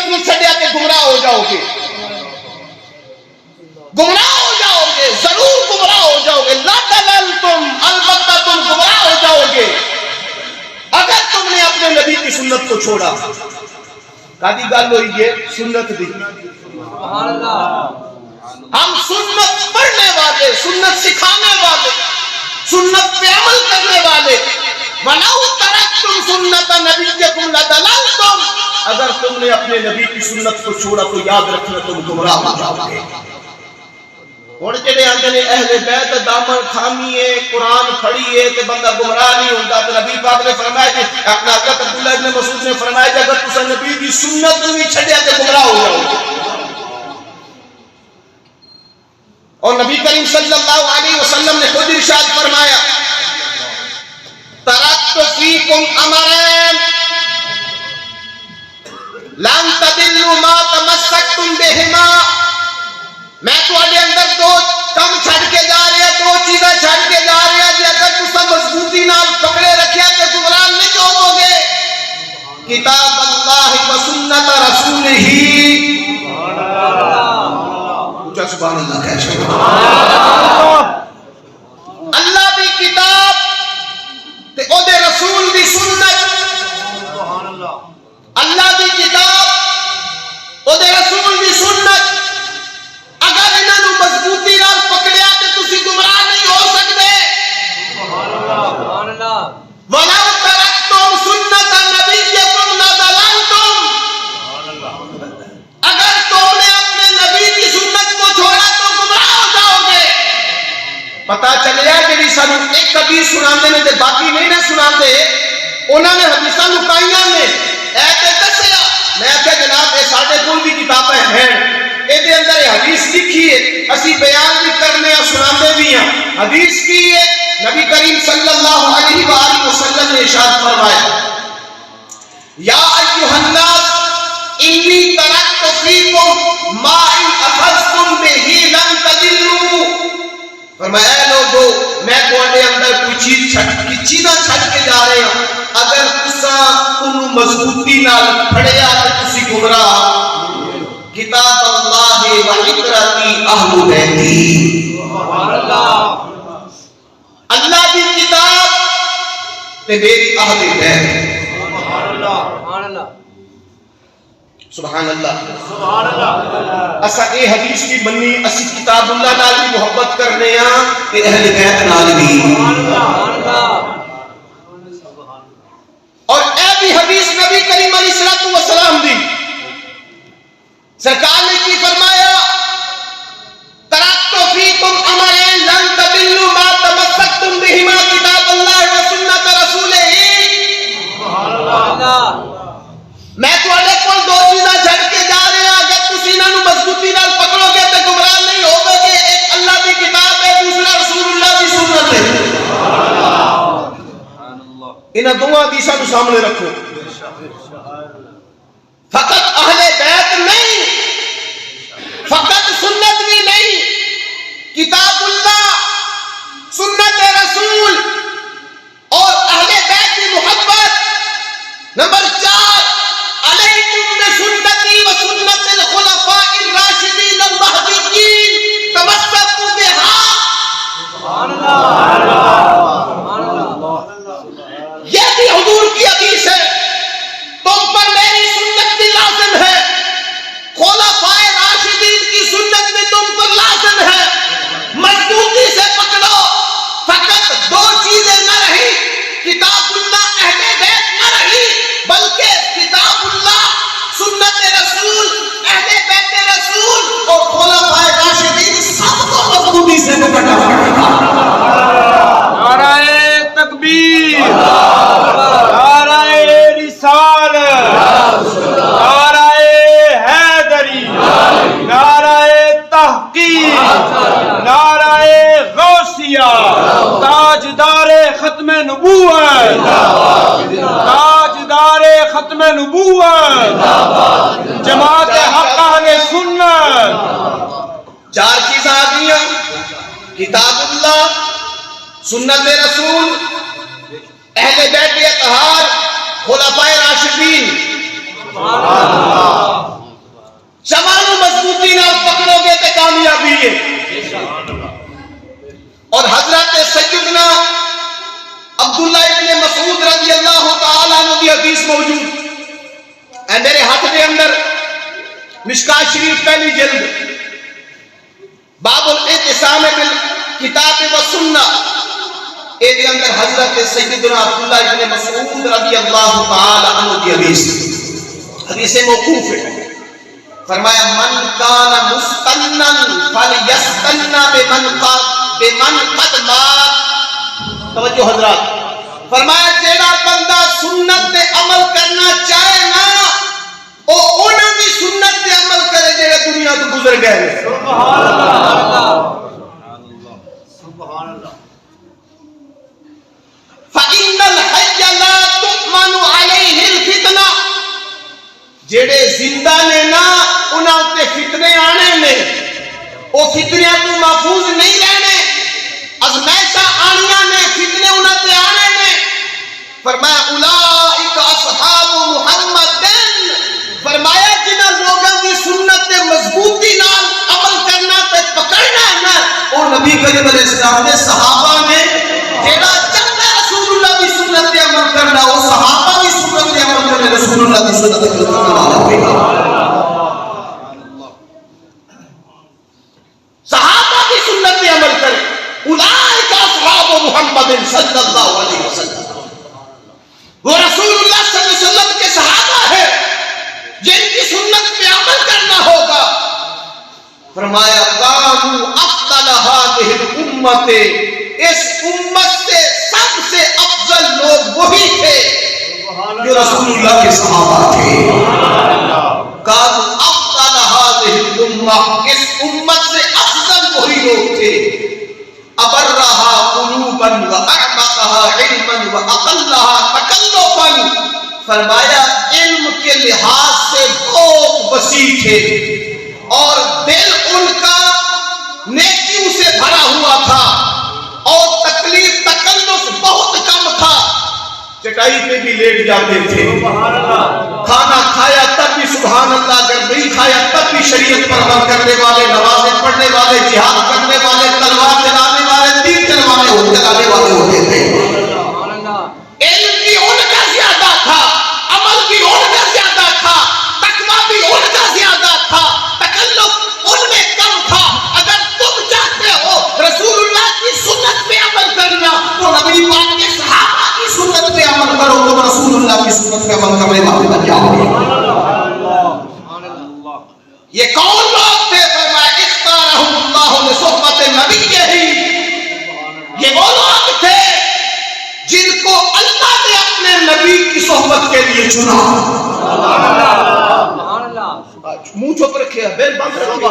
نہیں چھڑیا کہ گمراہ ہو جاؤ گے، گمراہ ہو جاؤ گے، ضرور گمراہ ہو جاؤ گے. لا ضللتم، البتہ تم گمراہ ہو جاؤ گے اگر تم نے اپنے نبی کی سنت کو چھوڑا. کادی گل ہوئی ہے سنت دی. سبحان اللہ. ہم سنت پڑھنے والے، سنت سکھانے والے، سنت پہ عمل کرنے والے. وَلَوْ تَرَكْتُمْ سُنَّةَ نَبِيِّكُمْ لَضَلَلْتُمْ، اگر تم نے اپنے نبی کی سنت کو چھوڑا تو یاد رکھنا تم گمراہ ہو جاؤ گے. اور جڑے آندے نے اہل بیت دامن تھامیے قرآن پڑھیے تے بندہ گمراہ نہیں ہوندا. تے نبی پاک نے فرمایا کہ اپنا حضرت عبداللہ ابن مسعود نے فرمایا کہ اگر تساں نبی کی سنت بھی چھڈیا تے گمراہ ہو جاؤ گے. اور نبی کریم صلی اللہ علیہ وسلم نے خود ارشاد فرمایا ترکت فیکم امرین لن تضلوا ما تمسکتم بہما. میں تواڈے اندر دو کم چھڈ کے جا رہا، دو چیزاں چھڈ کے جا رہا جی اگر تساں مضبوطی نال پکڑے رکھیا تے گمراہ نہیں ہوو گے. کتاب اللہ و سنت رسولہ. سبحان اللہ کہہ سبحان اللہ دی کتاب تے او دے رسول دی سنت. سبحان اللہ. اللہ دی کتاب او دے رسول دی سنت اگر انہاں نو مضبوطی نال پکڑیا تے تسی گمراہ نہیں ہو سکدے. سبحان اللہ. سبحان اللہ. وَلَوْ تَرَكْتُمْ سُنَّةَ نَبِيِّكُمْ لَضَلَلْتُمْ، اگر تم نے اپنے نبی کی سنت کو چھوڑا تو گمراہ ہو جاؤ گے. پتہ چلیا کہ سانو ایک حدیث سناندے نے تے باقی نہیں نہ سناندے. انہاں نے حدیثاں لکائیاں نے اے تے دسیا. میں کہ جناب اے ساڈے کول بھی کتابیں ہیں، اے دے اندر یہ حدیث لکھی ہے، اسی بیان بھی کرنے ہیں سناندے بھی ہیں. حدیث کی ہے نبی کریم صلی اللہ علیہ وآلہ وسلم نے ارشاد فرمایا یا ایھا الناس انی ترکت فیکم ما ان اخذتم بہ لن تضلوا. فرمایا اے لوگو میں تواڈے اندر کوئی چیزاں چھڈ کے جا رہا ہوں اگر تساں انہوں مضبوطی نال پھڑیا تے تسی گمراہ. کتاب اللہ و عترتی اہل بیتی. سبحان اللہ. اللہ دی کتاب تے میری اہل بیت. سبحان اللہ. سبحان اللہ. سبحان اللہ. سبحان اللہ. اسا اے حدیث کی منی اسی کتاب اللہ نال بھی محبت کرنے ہاں تے اہل بیت نال بھی. سبحان اللہ. اور اے بھی حدیث نبی کریم علیہ الصلوۃ والسلام دی. سرکار نے کی فرمایا ترکت فیکم امرین لن تضلوا ما تمسکتم بہما کتاب اللہ و سنت رسولہ. سبحان اللہ. میں تواڈے کول دو چیزاں چھڈ کے جا رہا ہوں اگر تسی انہاں نو مضبوطی نال پکڑو گے تے گمراہ نہیں ہوگے. ایک اللہ دی کتاب ہے، دوسرا رسول اللہ دی سنت ہے. سبحان اللہ. انہاں دونوں حدیثاں کو سامنے رکھو. فقط اہل بیت نہیں، فقط سنت بھی نہیں، کتاب اللہ، سنت رسول اور اہل بیت کی محبت. نمبر 4 علیکم بسنتی و سنت الخلفاء الراشدین المہدیین تمسکوا بہا. سبحان اللہ. یہ بھی حضور کی حدیث ہے. تم پر میری سنت بھی لازم ہے، خلفاء راشدین کی سنت بھی تم پر لازم ہے. مضبوطی سے پکڑو. فقط دو چیزیں نہ رہی، کتاب اللہ اہل بیت نہ رہی بلکہ کتاب اللہ، سنت رسول، اہل بیت رسول اور خلفاء راشدین سب کو مضبوطی سے پکڑا. نعرہ تکبیر، نعرہ رسالت، نعرہ حیدری، نعرہ تحقیق، نعرہ غوثیہ، تاجدار ختم نبوت، تاجدار ختم نبوت، جماعت حق اہل سنت. 4 چیزیں آ گئی، کتاب اللہ، سنت رسول، اہل بیت اطہار، خلفاء راشدین. سبحان اللہ. اے میرے ہاتھ دے اندر مشکات شریف پہلی جلد باب الاعتصام بالکتاب و سنہ، اے دے اندر حضرت سیدنا عبداللہ ابن مسعود رضی اللہ تعالی عنہ کی حدیث موقوف ہے، فرمایا من کان مستنا فلیستنا بمن قد مات. توجہ حضرات، فرمایا جیڑا بندہ سنت تے عمل کرنا چاہے نا او انہاں دی سنت تے عمل کرے جیڑے دنیا تو گزر گئے. سبحان اللہ سبحان اللہ. فإن الحي لا تؤمن عليه الفتنہ، جیڑے زندہ نے نا انہاں تے فتنے آنے نے، او فتنیاں تو محفوظ نہیں رہنے، ازمائشاں آنیاں نے، فتنے انہاں تے آنے نے. فرمایا اولئک اصحاب محمد، فرمایا جنہاں لوگاں دی سنت تے مضبوطی نال عمل کرنا تے پکڑنا ہے نا، او نبی کریم علیہ السلام نے صحابہ نے جیڑا چنگا رسول اللہ دی سنت تے عمل کرنا، او صحابہ دی سنت تے عمل کرنا، رسول اللہ دی سنت تے عمل کرنا. صحابہ کی سنت تے عمل کرے، اولئک اصحاب محمد صلی اللہ علیہ وسلم، وہ رسول اللہ صلی اللہ علیہ وسلم کے صحابہ ہیں جن کی سنت پہ عمل کرنا ہوگا. فرمایا کانوا افضل هذه الامت، اس امت سے سب سے افضل لوگ وہی تھے جو رسول اللہ کے صحابہ تھے. کانوا افضل هذه الامت، اس امت سے افضل وہی لوگ تھے. ابرها قلوبا واعمقها علما واقلها تکلفا، فرمایا علم کے لحاظ سے بہت وسیع تھے اور دل ان کا نیکیوں سے بھرا ہوا تھا اور تکلیف تکلف بہت کم تھا. چٹائی پہ بھی لیٹ جاتے تھے، کھانا کھایا تب بھی سبحان اللہ، اگر نہیں کھایا تب بھی شریعت پر عمل کرنے والے، نمازیں پڑھنے والے، جہاد کرنے والے، تلوار چلانے والے، تیر چلانے والے ہوتے تھے. علم بھی ان کا زیادہ تھا، عمل بھی ان کا زیادہ تھا، تقویٰ بھی ان کا زیادہ تھا، تکلف ان میں کم تھا. اگر تم چاہتے ہو رسول اللہ کی سنت پہ عمل کرنا تو نبی پاک کے صحابہ کی سنت پہ عمل کرو، تم رسول اللہ کی سنت پہ عمل کرنے والے بن جاؤ گے. یہ کون لوگ تھے؟ فرمایا اختارہم اللہ لصحبت نبیہ، یہ وہ لوگ تھے جن کو اللہ نے اپنے نبی کی صحبت کے لیے چنا. منہ چپ رکھے، بیل بند رکھے.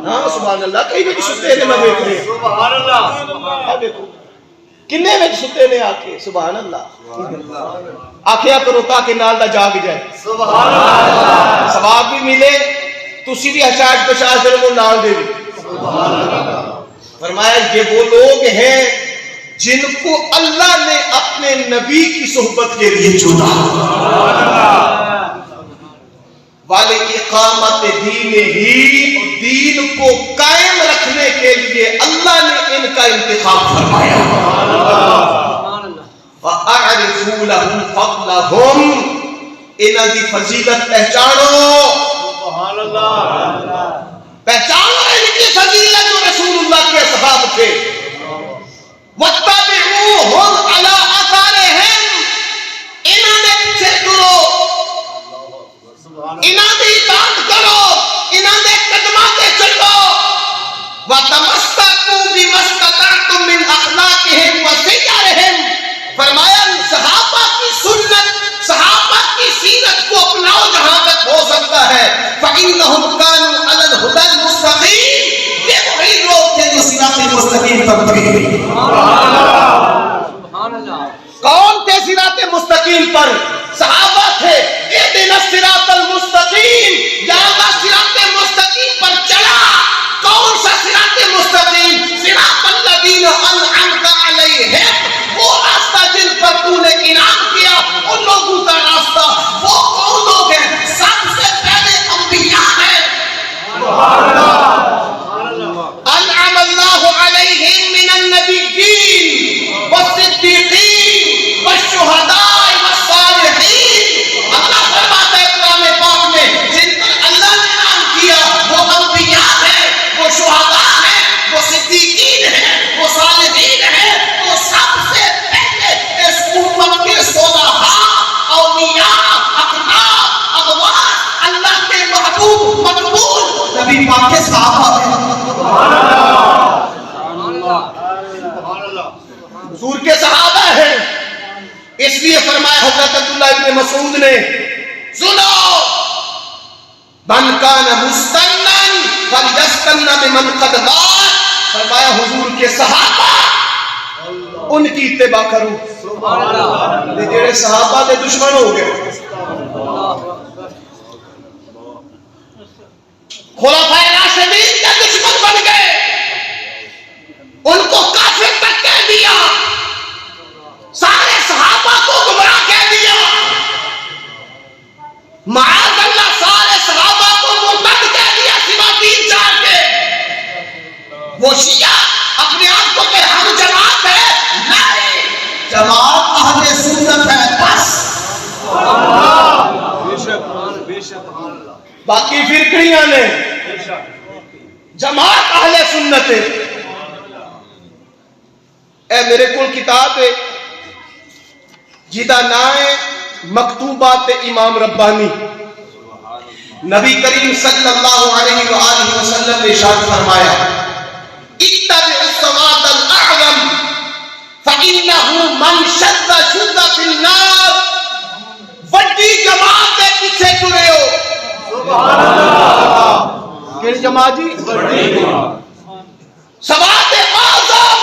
ہاں سبحان اللہ. کئی بچ ستے نے میں دیکھ رہے سبحان اللہ. دیکھو کنے بچ ستے نے آ کے سبحان اللہ آخیا کرو تاکہ نال دا جاگ جائے. سبحان اللہ. ثواب بھی ملے، تسی بھی حشاش بشاش دے وہ نال دے. سبحان اللہ. فرمایا یہ وہ لوگ ہیں جن کو اللہ نے اپنے نبی کی صحبت کے لیے چنا. والے اقامت دین ہی، دین کو قائم رکھنے کے لیے اللہ نے ان کا انتخاب فرمایا. وَأَعْرِفُوا لَهُمْ فَضْلَهُمْ، انہاں دی فضیلت پہچانو. سبحان اللہ. پہچانو ان کی فضیلت جو رسول اللہ کے اصحاب تھے. وَاتَّبِعُوهُمْ عَلَىٰ آثَارِهِمْ، انہاں نے پیچھے کرو، انہاں دی اطاعت کرو، انہاں دے قدماں تے چلو. وَتَمَسَّكُوا بِمَا اسْتَطَعْتُم مِّنْ أَخْلَاقِهِمْ وَسِيَرِهِمْ، فرمایا صحابہ کی سنت، صحابہ کی سیرت کو اپناؤ جہاں تک ہو سکتا ہے. فَإِنَّهُمْ كَانُوا عَلَى الْهُدَى الْمُسْتَقِيمِ، یہ وہی لوگ تھے جو صراط مستقیم پر تھے. کون تھے صراط مستقیم پر؟ صحابہ تھے. اهدنا الصراط المستقیم، جہاں صراط مستقیم پر چلا. کون سا صراط مستقیم؟ صراط الذین انعمت علیہم، وہ راستہ جن پر تو نے انعام کیا، ان لوگوں کا راستہ. وہ کون لوگ ہیں؟ سب سے پہلے انبیاء ہیں. انعم اللہ علیہم من النبیین والصدیقین والشہداء حضرت عبداللہ ابن مسعود نے سنو من کان مستنن فلیستن بمن قد مات، فرمایا حضور کے صحابہ ان کی اتباع کرو، لیکن جڑے صحابہ دے دشمن ہو گئے، خلفائے راشدین کے دشمن بن گئے، ان کو کافر تک کہہ دیا، سارے صحابہ کو گمراہ کہہ دیا، معاذ اللہ سارے صحابہ کو مرتد کہہ دیا سوا 3-4 کے۔ وہ شیعہ اپنے آپ کو کہ ہم جماعت ہے، نہیں، جماعت اہل سنت ہے بس، باقی فرقیاں نے، جماعت اہل سنت ہے۔ اے میرے کول کتاب ہے جیدہ نائے مکتوبات امام ربانی، نبی کریم صلی اللہ علیہ وآلہ وسلم نے ارشاد فرمایا اتبع الصراط الاعظم فإنه من شذ شذ في النار، وڈی جماعت کے پیچھے ٹرے ہو، سبحان اللہ، کیڑی جماعت جی؟ وڈی جماعت، صراط اعظم،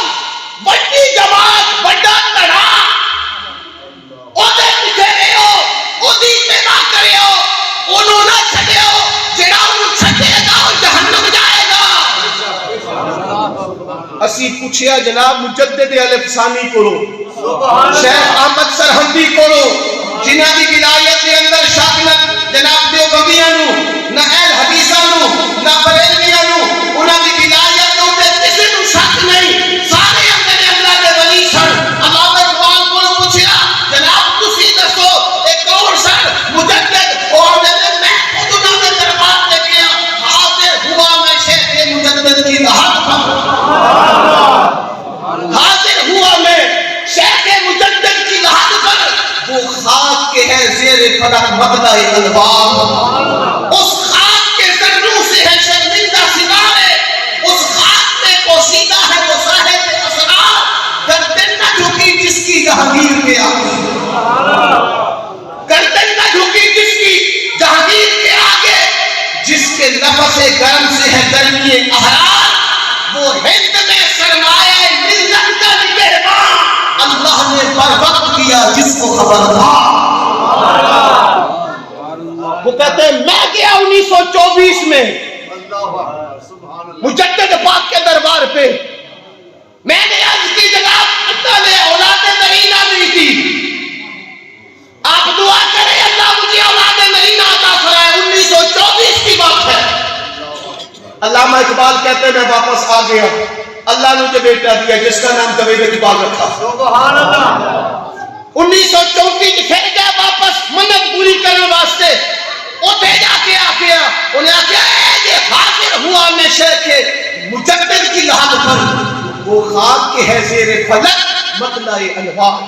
وڈی جماعت، بڑا تڑا، اودے پیچھے رہو، اودی اتباع کریو، انہوں نہ چھڈیو، جڑا انہوں چھڈے گا وہ جہنم جائے گا۔ اسی پوچھیا جناب مجدد الف ثانی کو، شیخ احمد سرہندی کو، جنہاں دی ولایت دے اندر شاگرد جناب دیوبندیاں نو، نہ اہل حدیثاں نو، نہ بریلویاں نو، انہاں دی ولایت دے اوپر کسی نو شک نہیں، سارے اندر اللہ دے ولی سن۔ علامہ اقبال کو پوچھیا جناب تسی دسو ایک اور سن مجدد، اور میں خود انہاں دے دربار تے گیا، حاضر ہوا میں شیخ مجدد کی لحاظ پر، حاضر ہوا میں شیخ مجدد کی لحاظ پر، وہ خاک کے ہے زیر فلک مطلع انوار، اس خاک کے ذروں سے ہے شرمندہ ستارے، اس خاک میں پوشیدہ ہے وہ صاحب اسرار، گردن نہ جھکی جس کی جہانگیر کے آگے، گردن نہ جھکی جس کی جہانگیر کے آگے، جس کے نفس گرم سے ہے گرمی احرار، وہ ہند میں سرمایہ ملت کا نگہباں، اللہ نے برباد کیا جس کو خبر تھا۔ وہ کہتے ہیں میں گیا 1924 میں مجدد پاک کے دربار پہ، میں نے عرض کی جناب اللہ نے اولاد نرینہ دی تھی، آپ دعا کریں اللہ مجھے اولاد نرینہ عطا فرمائے، 1924 کی بات ہے۔ علامہ اقبال کہتے ہیں میں واپس آ گیا، اللہ نے مجھے بیٹا دیا جس کا نام جاوید اقبال رکھا، سبحان اللہ۔ 1934 پھر گیا واپس منت پوری کرنے واسطے، اوتھے جا کے آ گیا، انہیں آخیا اے یہ حاضر ہوا میں شیخ مجدد کی لحاظ پر، وہ خاک کے ہے زیر فلک مطلع انوار۔